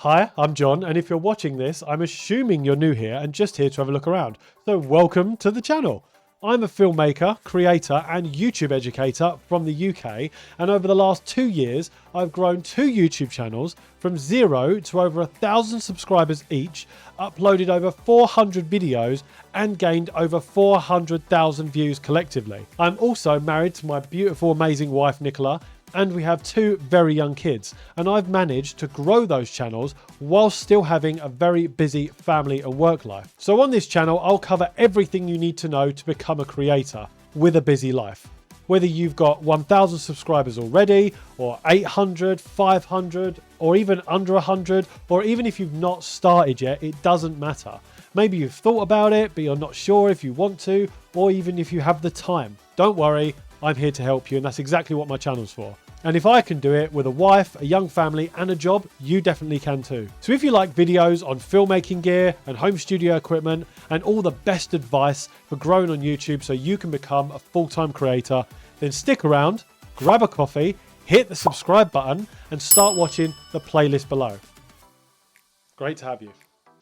Hi, I'm John, and if you're watching this, I'm assuming you're new here and just here to have a look around. So welcome to the channel. I'm a filmmaker, creator, and YouTube educator from the UK, and over the last 2 years, I've grown 2 YouTube channels from 0 to over 1,000 subscribers each, uploaded over 400 videos, and gained over 400,000 views collectively. I'm also married to my beautiful, amazing wife, Nicola, and we have 2 very young kids, and I've managed to grow those channels while still having a very busy family and work life. So on this channel, I'll cover everything you need to know to become a creator with a busy life. Whether you've got 1,000 subscribers already, or 800, 500, or even under 100, or even if you've not started yet, it doesn't matter. Maybe you've thought about it, but you're not sure if you want to, or even if you have the time. Don't worry, I'm here to help you, and that's exactly what my channel's for. And if I can do it with a wife, a young family, and a job, you definitely can too. So if you like videos on filmmaking gear and home studio equipment and all the best advice for growing on YouTube so you can become a full-time creator, then stick around, grab a coffee, hit the subscribe button, and start watching the playlist below. Great to have you.